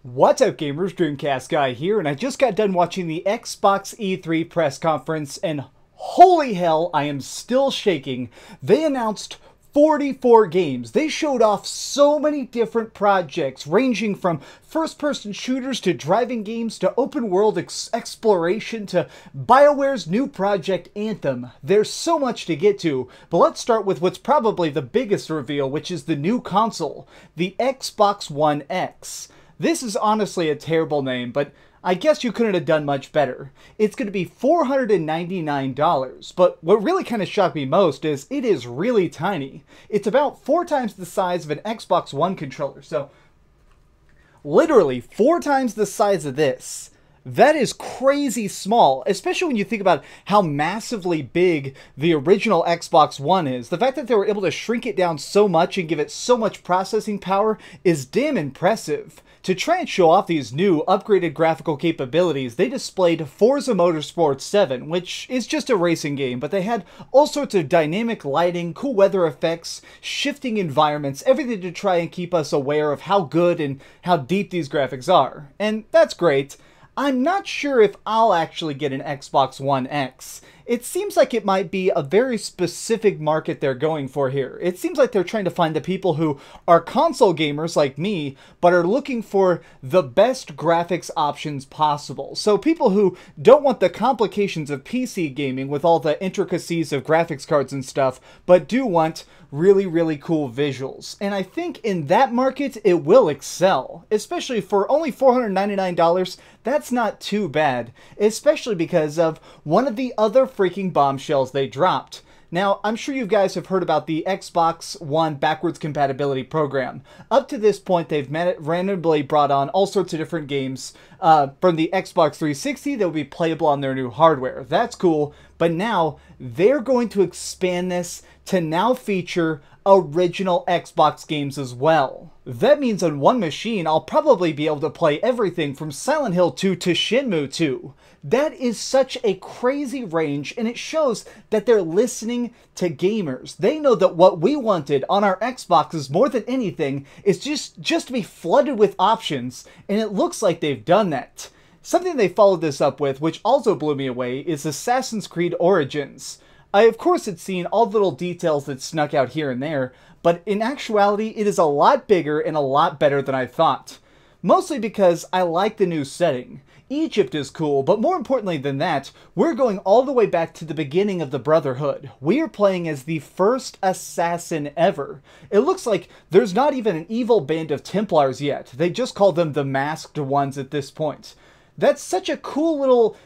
What's up gamers, DreamcastGuy here, and I just got done watching the Xbox E3 press conference, and holy hell, I am still shaking. They announced 44 games. They showed off so many different projects, ranging from first-person shooters to driving games to open-world exploration to BioWare's new project Anthem. There's so much to get to, but let's start with what's probably the biggest reveal, which is the new console, the Xbox One X. This is honestly a terrible name, but I guess you couldn't have done much better. It's going to be $499, but what really kind of shocked me most is it is really tiny. It's about 4 times the size of an Xbox One controller, so literally 4 times the size of this. That is crazy small, especially when you think about how massively big the original Xbox One is. The fact that they were able to shrink it down so much and give it so much processing power is damn impressive. To try and show off these new, upgraded graphical capabilities, they displayed Forza Motorsport 7, which is just a racing game, but they had all sorts of dynamic lighting, cool weather effects, shifting environments, everything to try and keep us aware of how good and how deep these graphics are. And that's great. I'm not sure if I'll actually get an Xbox One X. It seems like it might be a very specific market they're going for here. It seems like they're trying to find the people who are console gamers like me, but are looking for the best graphics options possible. So people who don't want the complications of PC gaming with all the intricacies of graphics cards and stuff, but do want really, really cool visuals. And I think in that market, it will excel. Especially for only $499, that's not too bad. Especially because of one of the other freaking bombshells they dropped. Now, I'm sure you guys have heard about the Xbox One backwards compatibility program. Up to this point, they've randomly brought on all sorts of different games from the Xbox 360 that will be playable on their new hardware. That's cool, but now they're going to expand this to now feature original Xbox games as well. That means on one machine, I'll probably be able to play everything from Silent Hill 2 to Shenmue 2. That is such a crazy range, and it shows that they're listening to gamers. They know that what we wanted on our Xboxes more than anything is just to be flooded with options, and it looks like they've done that. Something they followed this up with, which also blew me away, is Assassin's Creed Origins. I of course had seen all the little details that snuck out here and there, but in actuality it is a lot bigger and a lot better than I thought. Mostly because I like the new setting. Egypt is cool, but more importantly than that, we're going all the way back to the beginning of the Brotherhood. We are playing as the first assassin ever. It looks like there's not even an evil band of Templars yet. They just call them the Masked Ones at this point. That's such a cool little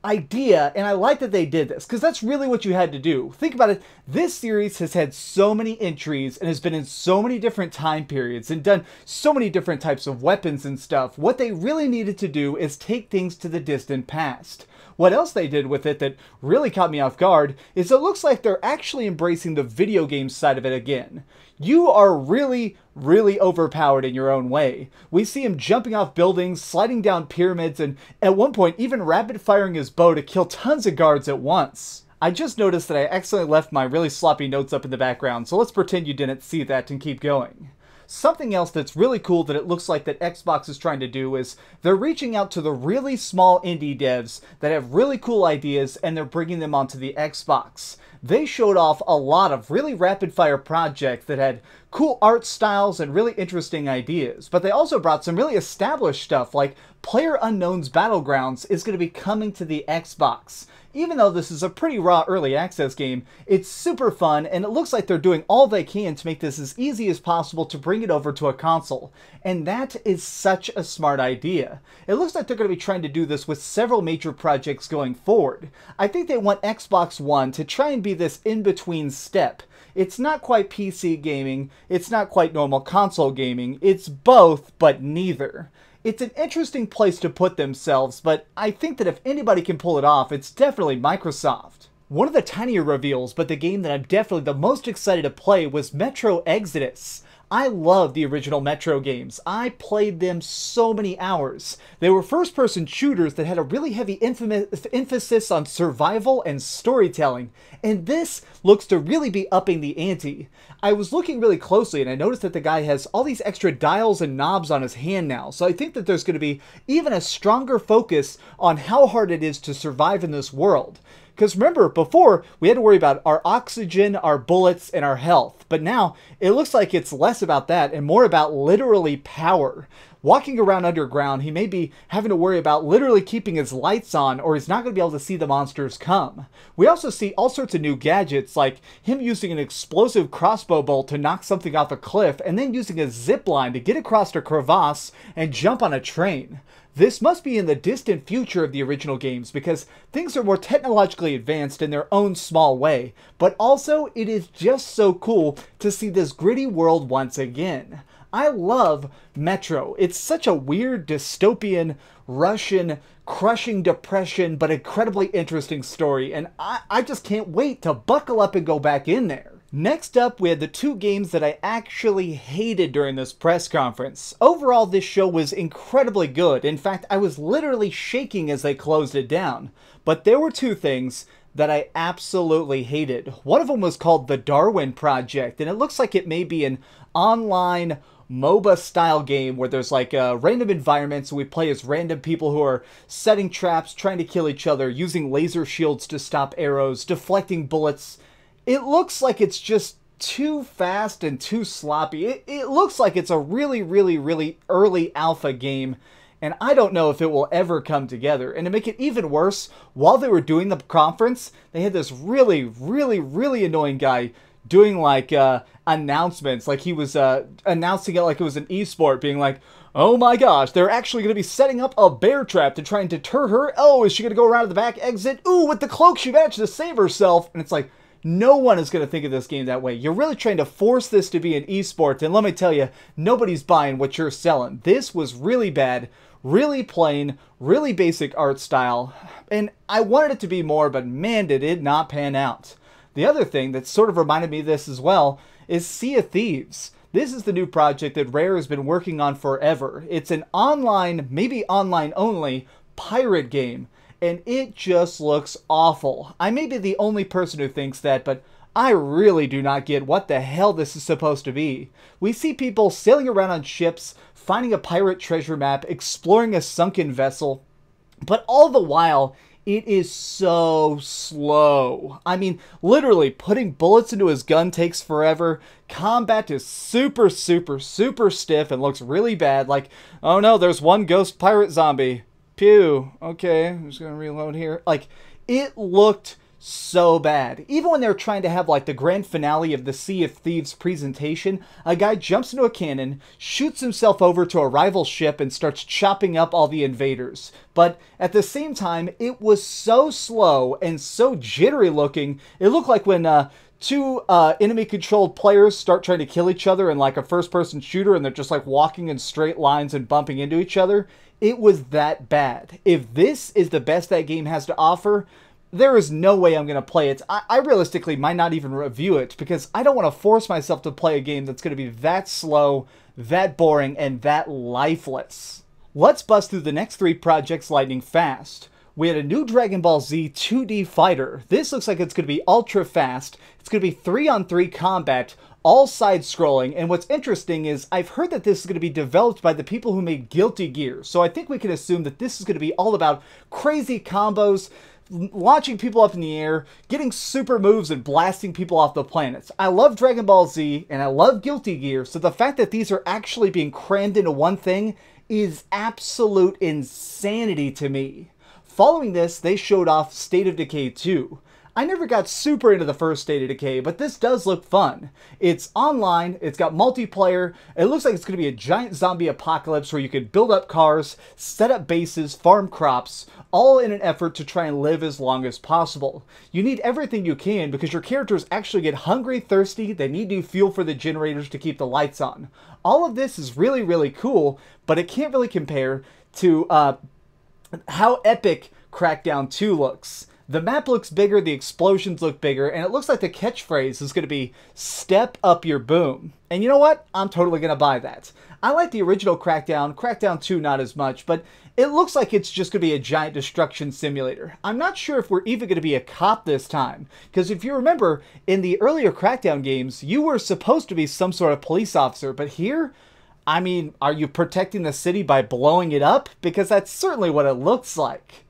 idea, and I like that they did this, because that's really what you had to do. Think about it, this series has had so many entries and has been in so many different time periods and done so many different types of weapons and stuff. What they really needed to do is take things to the distant past. What else they did with it that really caught me off guard is it looks like they're actually embracing the video game side of it again. You are really, really overpowered in your own way. We see him jumping off buildings, sliding down pyramids, and at one point even rapid-firing his bow to kill tons of guards at once. I just noticed that I accidentally left my really sloppy notes up in the background, so let's pretend you didn't see that and keep going. Something else that's really cool that it looks like that Xbox is trying to do is they're reaching out to the really small indie devs that have really cool ideas and they're bringing them onto the Xbox. They showed off a lot of really rapid-fire projects that had cool art styles and really interesting ideas, but they also brought some really established stuff like PlayerUnknown's Battlegrounds is going to be coming to the Xbox. Even though this is a pretty raw early access game, it's super fun, and it looks like they're doing all they can to make this as easy as possible to bring it over to a console. And that is such a smart idea. It looks like they're going to be trying to do this with several major projects going forward. I think they want Xbox One to try and be this in-between step. It's not quite PC gaming, it's not quite normal console gaming, it's both, but neither. It's an interesting place to put themselves, but I think that if anybody can pull it off, it's definitely Microsoft. One of the tinier reveals, but the game that I'm definitely the most excited to play was Metro Exodus. I love the original Metro games. I played them so many hours. They were first-person shooters that had a really heavy emphasis on survival and storytelling, and this looks to really be upping the ante. I was looking really closely and I noticed that the guy has all these extra dials and knobs on his hand now, so I think that there's going to be even a stronger focus on how hard it is to survive in this world. Because remember, before, we had to worry about our oxygen, our bullets, and our health. But now, it looks like it's less about that and more about literally power. Walking around underground, he may be having to worry about literally keeping his lights on, or he's not going to be able to see the monsters come. We also see all sorts of new gadgets, like him using an explosive crossbow bolt to knock something off a cliff, and then using a zip line to get across a crevasse and jump on a train. This must be in the distant future of the original games because things are more technologically advanced in their own small way, but also it is just so cool to see this gritty world once again. I love Metro. It's such a weird dystopian Russian crushing depression but incredibly interesting story, and I just can't wait to buckle up and go back in there. Next up, we had the two games that I actually hated during this press conference. Overall, this show was incredibly good. In fact, I was literally shaking as they closed it down. But there were two things that I absolutely hated. One of them was called the Darwin Project, and it looks like it may be an online MOBA style game where there's like random environments and we play as random people who are setting traps, trying to kill each other, using laser shields to stop arrows, deflecting bullets. It looks like it's just too fast and too sloppy. It looks like it's a really early alpha game, and I don't know if it will ever come together. And to make it even worse, while they were doing the conference, they had this really annoying guy doing like announcements, like he was announcing it like it was an esport, being like, oh my gosh, they're actually going to be setting up a bear trap to try and deter her. Oh, is she going to go around the back exit? Ooh, with the cloak she managed to save herself. And it's like, no one is going to think of this game that way. You're really trying to force this to be an esport, and let me tell you, nobody's buying what you're selling. This was really bad, really plain, really basic art style, and I wanted it to be more, but man, did it not pan out. The other thing that sort of reminded me of this as well is Sea of Thieves. This is the new project that Rare has been working on forever. It's an online, maybe online only, pirate game. And it just looks awful. I may be the only person who thinks that, but I really do not get what the hell this is supposed to be. We see people sailing around on ships, finding a pirate treasure map, exploring a sunken vessel, but all the while, it is so slow. I mean, literally, putting bullets into his gun takes forever. Combat is super stiff and looks really bad. Like, oh no, there's one ghost pirate zombie. Pew. Okay, I'm just gonna reload here. Like, it looked so bad. Even when they were trying to have like the grand finale of the Sea of Thieves presentation, a guy jumps into a cannon, shoots himself over to a rival ship, and starts chopping up all the invaders. But at the same time, it was so slow and so jittery looking. It looked like when two enemy-controlled players start trying to kill each other in like a first-person shooter, and they're just like walking in straight lines and bumping into each other. It was that bad. If this is the best that game has to offer, there is no way I'm going to play it. I realistically might not even review it because I don't want to force myself to play a game that's going to be that slow, that boring, and that lifeless. Let's bust through the next three projects lightning fast. We had a new Dragon Ball Z 2D fighter. This looks like it's going to be ultra fast. It's going to be 3-on-3 combat, all side-scrolling, and what's interesting is I've heard that this is going to be developed by the people who made Guilty Gear, so I think we can assume that this is going to be all about crazy combos, launching people up in the air, getting super moves, and blasting people off the planets. I love Dragon Ball Z, and I love Guilty Gear, so the fact that these are actually being crammed into one thing is absolute insanity to me. Following this, they showed off State of Decay 2. I never got super into the first State of Decay, but this does look fun. It's online, it's got multiplayer, it looks like it's going to be a giant zombie apocalypse where you can build up cars, set up bases, farm crops, all in an effort to try and live as long as possible. You need everything you can because your characters actually get hungry, thirsty, they need new fuel for the generators to keep the lights on. All of this is really cool, but it can't really compare to how epic Crackdown 2 looks. The map looks bigger, the explosions look bigger, and it looks like the catchphrase is going to be, "Step up your boom." And you know what? I'm totally going to buy that. I like the original Crackdown, Crackdown 2 not as much, but it looks like it's just going to be a giant destruction simulator. I'm not sure if we're even going to be a cop this time, because if you remember, in the earlier Crackdown games, you were supposed to be some sort of police officer, but here, I mean, are you protecting the city by blowing it up? Because that's certainly what it looks like.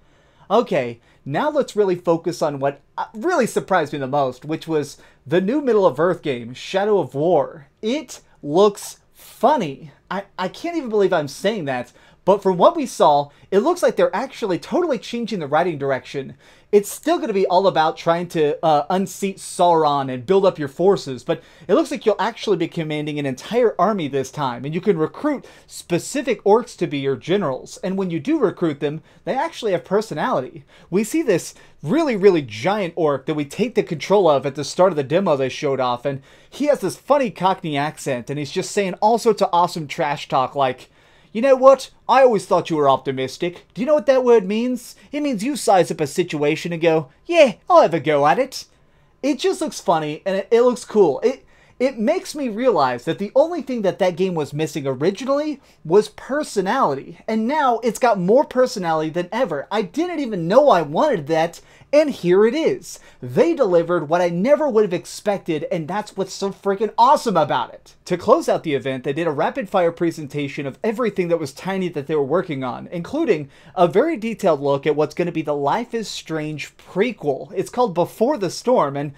Okay, now let's really focus on what really surprised me the most, which was the new Middle-of-Earth game, Shadow of War. It looks funny. I can't even believe I'm saying that, but from what we saw, it looks like they're actually totally changing the writing direction. It's still going to be all about trying to unseat Sauron and build up your forces, but it looks like you'll actually be commanding an entire army this time, and you can recruit specific orcs to be your generals, and when you do recruit them, they actually have personality. We see this really, really giant orc that we take the control of at the start of the demo they showed off, and he has this funny Cockney accent, and he's just saying all sorts of awesome trash talk like, "You know what? I always thought you were optimistic. Do you know what that word means? It means you size up a situation and go, yeah, I'll have a go at it." It just looks funny, and it looks cool. It makes me realize that the only thing that game was missing originally was personality. And now it's got more personality than ever. I didn't even know I wanted that, and here it is. They delivered what I never would have expected, and that's what's so freaking awesome about it. To close out the event, they did a rapid-fire presentation of everything that was tiny that they were working on, including a very detailed look at what's going to be the Life is Strange prequel. It's called Before the Storm, and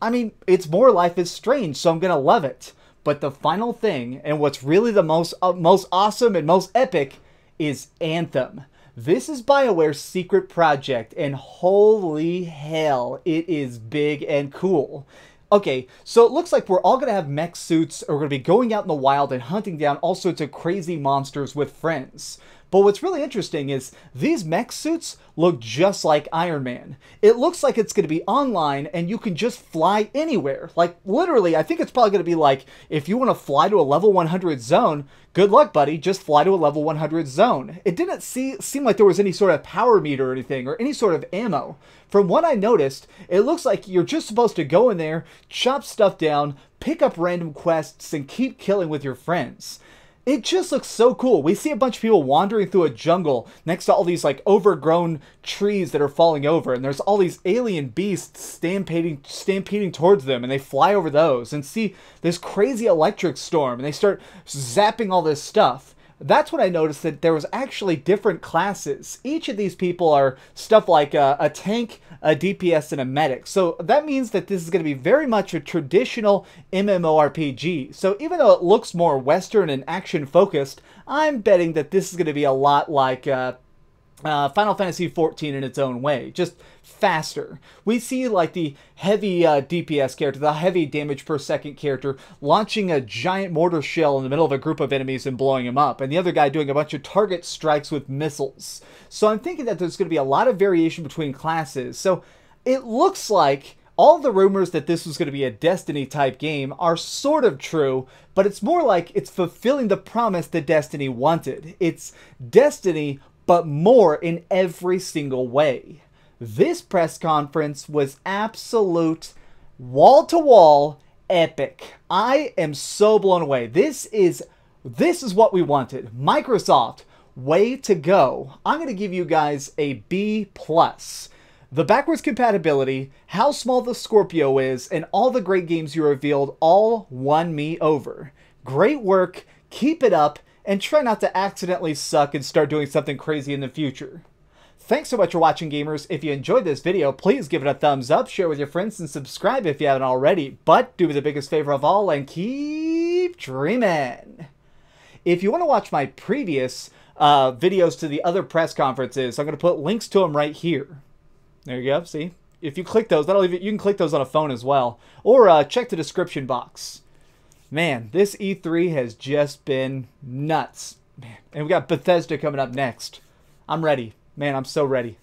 I mean, it's more Life is Strange, so I'm going to love it. But the final thing, and what's really the most awesome and most epic, is Anthem. This is BioWare's secret project, and holy hell, it is big and cool. Okay, so it looks like we're all going to have mech suits, or we're going to be going out in the wild and hunting down all sorts of crazy monsters with friends. But what's really interesting is these mech suits look just like Iron Man. It looks like it's going to be online and you can just fly anywhere. Like literally, I think it's probably going to be like, if you want to fly to a level 100 zone, good luck, buddy, just fly to a level 100 zone. It didn't seem like there was any sort of power meter or anything, or any sort of ammo. From what I noticed, it looks like you're just supposed to go in there, chop stuff down, pick up random quests, and keep killing with your friends. It just looks so cool. We see a bunch of people wandering through a jungle next to all these like overgrown trees that are falling over, and there's all these alien beasts stampeding towards them, and they fly over those and see this crazy electric storm, and they start zapping all this stuff. That's when I noticed that there was actually different classes. Each of these people are stuff like a tank, a DPS, and a medic. So that means that this is going to be very much a traditional MMORPG. So even though it looks more Western and action-focused, I'm betting that this is going to be a lot like Final Fantasy XIV in its own way, just faster. We see like the heavy DPS character, the heavy damage per second character, launching a giant mortar shell in the middle of a group of enemies and blowing them up, and the other guy doing a bunch of target strikes with missiles. So I'm thinking that there's going to be a lot of variation between classes. So it looks like all the rumors that this was going to be a Destiny type game are sort of true, but it's more like it's fulfilling the promise that Destiny wanted. It's Destiny, but more in every single way. This press conference was absolute wall-to-wall epic. I am so blown away. This is what we wanted. Microsoft, way to go. I'm going to give you guys a B+. The backwards compatibility, how small the Scorpio is, and all the great games you revealed all won me over. Great work, keep it up, and try not to accidentally suck and start doing something crazy in the future. Thanks so much for watching, gamers. If you enjoyed this video, please give it a thumbs up, share with your friends, and subscribe if you haven't already. But do me the biggest favor of all and keep dreaming. If you want to watch my previous videos to the other press conferences, I'm going to put links to them right here. There you go, see? If you click those, you can click those on a phone as well. Or check the description box. Man, this E3 has just been nuts. Man. And we got Bethesda coming up next. I'm ready. Man, I'm so ready.